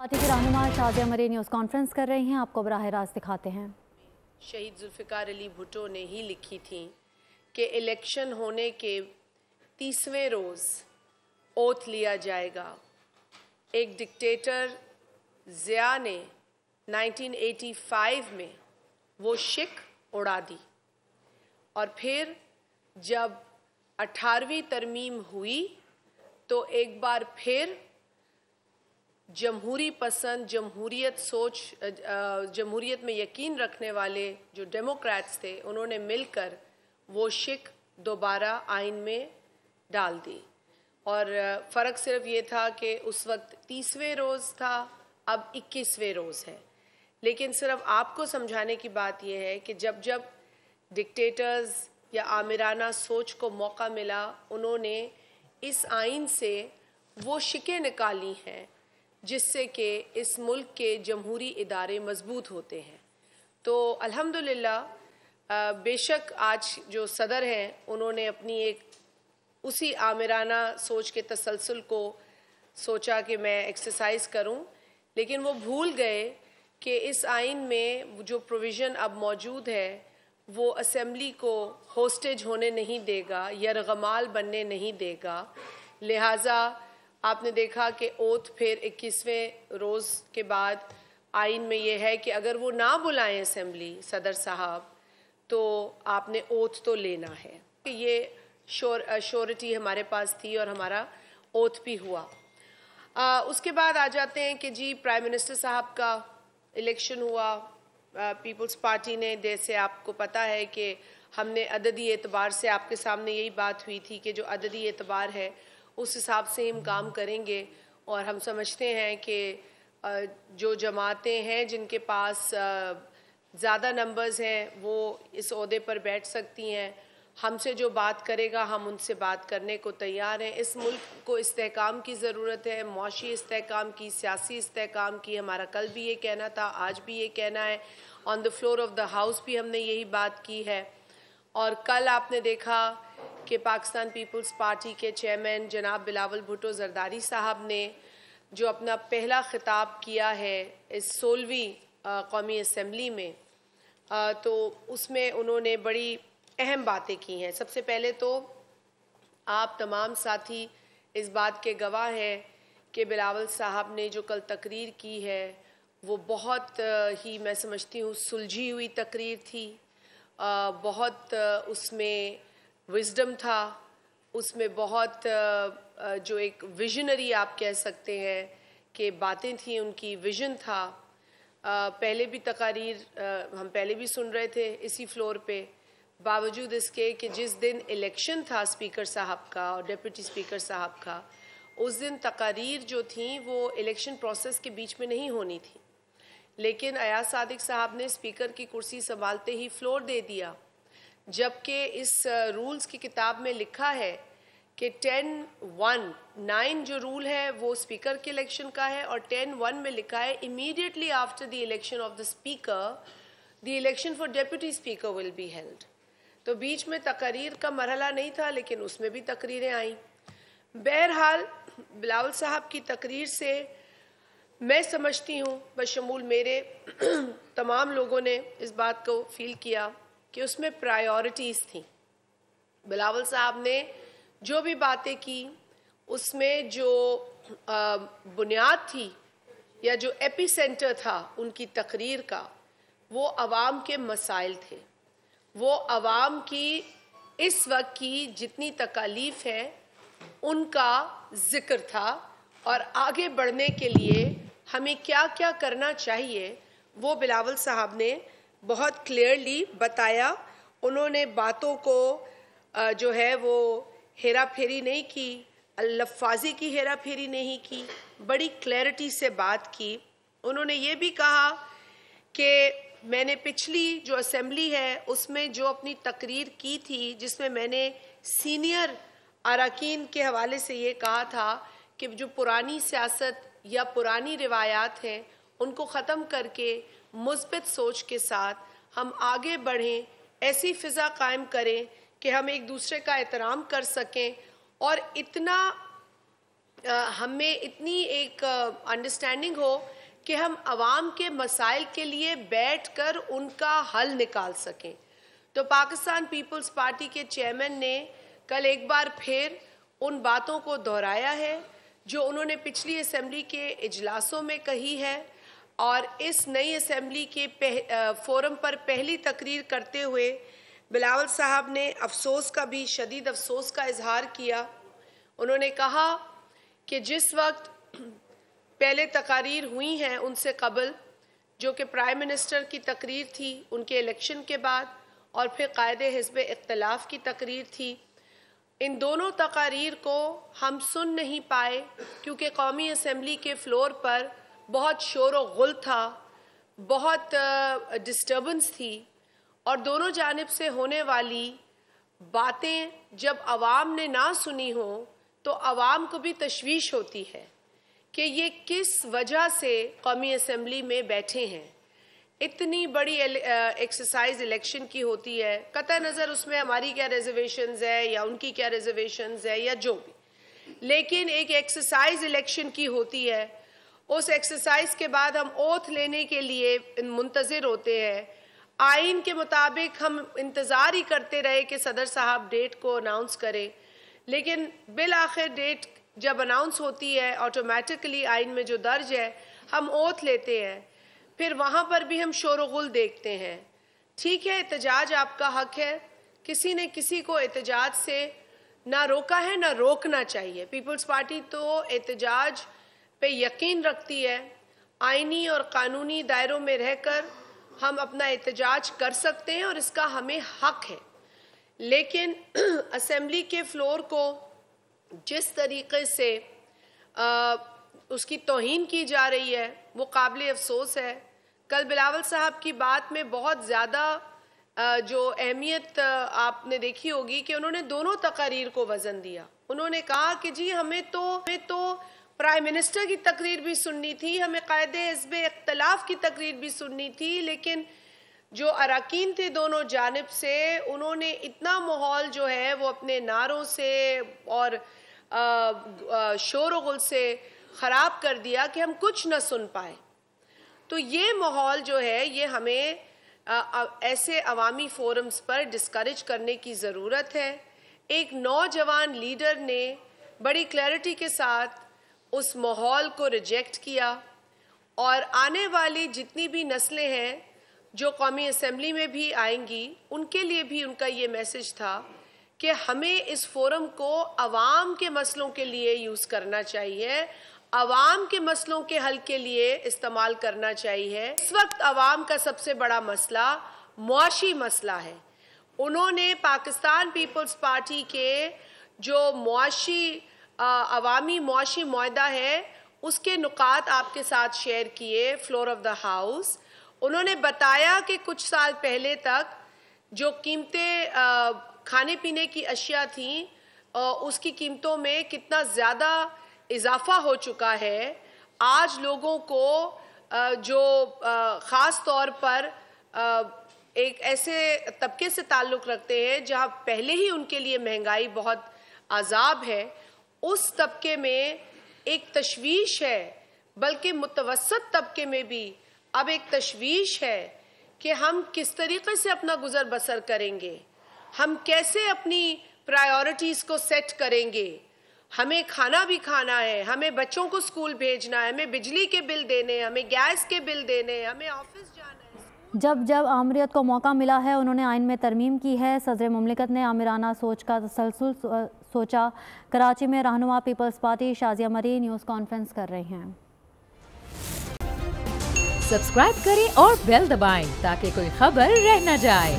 Party के रहनुमा शाज़िया मरी न्यूज़ कॉन्फ्रेंस कर रही हैं, आपको बराह रास्त दिखाते हैं। शहीद जुल्फ़िकार अली भुट्टो ने ही लिखी थी कि इलेक्शन होने के 30वें रोज़ ओथ लिया जाएगा। एक डिक्टेटर ज़िया ने 1985 में वो शिक उड़ा दी और फिर जब 18वीं तरमीम हुई तो एक बार फिर जमहूरी पसंद, जमहूरियत में यकीन रखने वाले जो डेमोक्रेट्स थे, उन्होंने मिलकर वो शिक दोबारा आइन में डाल दी। और फ़र्क सिर्फ ये था कि उस वक्त 30वें रोज़ था, अब 21वें रोज़ है। लेकिन सिर्फ आपको समझाने की बात यह है कि जब जब डिक्टेटर्स या आमिराना सोच को मौका मिला, उन्होंने इस आइन से वो शिकें निकाली हैं जिससे कि इस मुल्क के जमहूरी इदारे मजबूत होते हैं। तो अल्हम्दुलिल्लाह बेशक आज जो सदर हैं उन्होंने अपनी एक उसी आमिराना सोच के तसलसल को सोचा कि मैं एक्सरसाइज करूं, लेकिन वो भूल गए कि इस आइन में जो प्रोविज़न अब मौजूद है वो असेंबली को होस्टेज होने नहीं देगा, यरगमाल बनने नहीं देगा। लिहाजा आपने देखा कि ओथ फिर 21वें रोज़ के बाद आइन में यह है कि अगर वो ना बुलाएं असेंबली सदर साहब तो आपने ओथ तो लेना है। ये श्योरिटी हमारे पास थी और हमारा ओथ भी हुआ। उसके बाद आ जाते हैं कि जी प्राइम मिनिस्टर साहब का इलेक्शन हुआ। पीपल्स पार्टी ने, जैसे आपको पता है कि हमने अददी एतबार से आपके सामने यही बात हुई थी कि जो अददी एतबार है उस हिसाब से हम काम करेंगे। और हम समझते हैं कि जो जमातें हैं जिनके पास ज़्यादा नंबर्स हैं वो इस ओहदे पर बैठ सकती हैं। हमसे जो बात करेगा हम उनसे बात करने को तैयार हैं। इस मुल्क को इस्तेहकाम की ज़रूरत है, मुआशी इस्तेहकाम की, सियासी इस्तेहकाम की। हमारा कल भी ये कहना था, आज भी ये कहना है, on the floor of the house भी हमने यही बात की है। और कल आपने देखा कि पाकिस्तान पीपल्स पार्टी के चेयरमैन जनाब बिलावल भुट्टो ज़रदारी साहब ने जो अपना पहला खिताब किया है इस 16वीं कौमी असम्बली में, तो उसमें उन्होंने बड़ी अहम बातें की हैं। सबसे पहले तो आप तमाम साथी इस बात के गवाह हैं कि बिलावल साहब ने जो कल तकरीर की है वो बहुत ही, मैं समझती हूँ, सुलझी हुई तकरीर थी। बहुत उसमें विजडम था, उसमें बहुत जो एक विजनरी आप कह सकते हैं कि बातें थी, उनकी विजन था। पहले भी तकारीर हम पहले भी सुन रहे थे इसी फ्लोर पे, बावजूद इसके कि जिस दिन इलेक्शन था स्पीकर साहब का और डिप्टी स्पीकर साहब का, उस दिन तकारीर जो थी वो इलेक्शन प्रोसेस के बीच में नहीं होनी थी। लेकिन अयाज सादिक साहब ने स्पीकर की कुर्सी संभालते ही फ्लोर दे दिया, जबकि इस रूल्स की किताब में लिखा है कि 10(1)(9) जो रूल है वो स्पीकर के इलेक्शन का है, और 10(1) में लिखा है immediately after the election of the speaker the election for deputy speaker will be held. तो बीच में तकरीर का मरहला नहीं था, लेकिन उसमें भी तकरीरें आईं। बहरहाल बिलावल साहब की तकरीर से मैं समझती हूँ, बशमूल मेरे तमाम लोगों ने इस बात को फील किया कि उसमें प्रायोरिटीज़ थी। बिलावल साहब ने जो भी बातें की उसमें जो बुनियाद थी या जो एपी सेंटर था उनकी तकरीर का, वो आवाम के मसाइल थे, वो आवाम की इस वक्त की जितनी तकालीफ है उनका ज़िक्र था, और आगे बढ़ने के लिए हमें क्या क्या करना चाहिए वो बिलावल साहब ने बहुत क्लियरली बताया। उन्होंने बातों को जो है वो हेरा फेरी नहीं की, लफ्ज़ी की हेरा फेरी नहीं की, बड़ी क्लैरिटी से बात की। उन्होंने ये भी कहा कि मैंने पिछली जो असेंबली है उसमें जो अपनी तकरीर की थी, जिसमें मैंने सीनियर अरकान के हवाले से ये कहा था कि जो पुरानी सियासत या पुरानी रिवायात हैं उनको ख़त्म करके मुस्बित सोच के साथ हम आगे बढ़ें, ऐसी फ़िज़ा कायम करें कि हम एक दूसरे का एहतराम कर सकें, और इतना हमें इतनी एक अंडरस्टैंडिंग हो کہ ہم عوام کے مسائل کے لیے بیٹھ کر ان کا حل نکال سکیں. تو پاکستان پیپلز پارٹی کے چیئرمین نے کل ایک بار پھر ان باتوں کو دہرایا ہے جو انہوں نے پچھلی اسمبلی کے اجلاسوں میں کہی ہے, اور اس نئی اسمبلی کے فورم پر پہلی تقریر کرتے ہوئے بلاول صاحب نے افسوس کا بھی, شدید افسوس کا اظہار کیا. انہوں نے کہا کہ جس وقت پہلے تقاریر ہوئی ہیں ان سے قبل, جو کہ پرائم منسٹر کی تقریر تھی ان کے الیکشن کے بعد, اور پھر قائد حزب اختلاف کی تقریر تھی, ان دونوں تقاریر کو ہم سن نہیں پائے کیونکہ قومی اسمبلی کے فلور پر بہت شور و غل تھا, بہت ڈسٹربنس تھی, اور دونوں جانب سے ہونے والی باتیں جب عوام نے نہ سنی ہوں تو عوام کو بھی تشویش ہوتی ہے کہ یہ کس وجہ سے قومی اسمبلی میں بیٹھے ہیں. اتنی بڑی ایکسرسائز الیکشن کی ہوتی ہے, قطع نظر اس میں ہماری کیا ریزرویشنز ہے یا ان کی کیا ریزرویشنز ہے یا جو بھی, لیکن ایک ایکسرسائز الیکشن کی ہوتی ہے. اس ایکسرسائز کے بعد ہم اوتھ لینے کے لیے منتظر ہوتے ہیں. آئین کے مطابق ہم انتظار ہی کرتے رہے کہ صدر صاحب ڈیٹ کو اناؤنس کرے, لیکن بالآخر ڈیٹ جب اناؤنس ہوتی ہے آٹومیٹکلی آئین میں جو درج ہے ہم اوتھ لیتے ہیں. پھر وہاں پر بھی ہم شور و غل دیکھتے ہیں. ٹھیک ہے, احتجاج آپ کا حق ہے, کسی نے کسی کو احتجاج سے نہ روکا ہے نہ روکنا چاہیے. پیپلز پارٹی تو احتجاج پہ یقین رکھتی ہے, آئینی اور قانونی دائروں میں رہ کر ہم اپنا احتجاج کر سکتے ہیں اور اس کا ہمیں حق ہے. لیکن اسمبلی کے فلور کو جس طریقے سے اس کی توہین کی جا رہی ہے وہ قابل افسوس ہے. کل بلاول صاحب کی بات میں بہت زیادہ جو اہمیت آپ نے دیکھی ہوگی کہ انہوں نے دونوں تقاریر کو وزن دیا. انہوں نے کہا کہ جی ہمیں تو پرائم منسٹر کی تقریر بھی سننی تھی, ہمیں قائد حزب اختلاف کی تقریر بھی سننی تھی, لیکن جو اراکین تھے دونوں جانب سے انہوں نے اتنا ماحول جو ہے وہ اپنے نعروں سے اور شور و غل سے خراب کر دیا کہ ہم کچھ نہ سن پائے. تو یہ ماحول جو ہے یہ ہمیں ایسے عوامی فورمز پر ڈسکریج کرنے کی ضرورت ہے. ایک نوجوان لیڈر نے بڑی کلیئرٹی کے ساتھ اس ماحول کو ریجیکٹ کیا, اور آنے والی جتنی بھی نسلیں ہیں جو قومی اسمبلی میں بھی آئیں گی ان کے لیے بھی ان کا یہ میسج تھا کہ ہمیں اس فورم کو عوام کے مسئلوں کے لیے یوز کرنا چاہیے, عوام کے مسئلوں کے حل کے لیے استعمال کرنا چاہیے. اس وقت عوام کا سب سے بڑا مسئلہ معاشی مسئلہ ہے. انہوں نے پاکستان پیپلز پارٹی کے جو عوامی معاشی معاہدہ ہے اس کے نکات آپ کے ساتھ شیئر کیے فلور آف دا ہاؤس. انہوں نے بتایا کہ کچھ سال پہلے تک جو قیمتیں کھانے پینے کی اشیاء تھیں اس کی قیمتوں میں کتنا زیادہ اضافہ ہو چکا ہے. آج لوگوں کو جو خاص طور پر ایک ایسے طبقے سے تعلق رکھتے ہیں جہاں پہلے ہی ان کے لیے مہنگائی بہت عذاب ہے, اس طبقے میں ایک تشویش ہے, بلکہ متوسط طبقے میں بھی اب ایک تشویش ہے کہ ہم کس طریقے سے اپنا گزر بسر کریں گے, ہم کیسے اپنی پرائیورٹیز کو سیٹ کریں گے. ہمیں کھانا بھی کھانا ہے, ہمیں بچوں کو اسکول بھیجنا ہے, ہمیں بجلی کے بل دینے ہیں, ہمیں گیس کے بل دینے ہیں, ہمیں آفس جانا ہے. جب آمریت کو موقع ملا ہے انہوں نے آئین میں ترمیم کی ہے. صدر مملکت نے آمرانہ سوچ کا تسلسل سوچا. کراچی میں رہنما پیپلز پارٹی شازیہ مری نیوز کانفرنس کر رہی ہیں. سبسکرائب کریں اور بیل دبائیں تاکہ کوئی خبر رہ نہ جائے.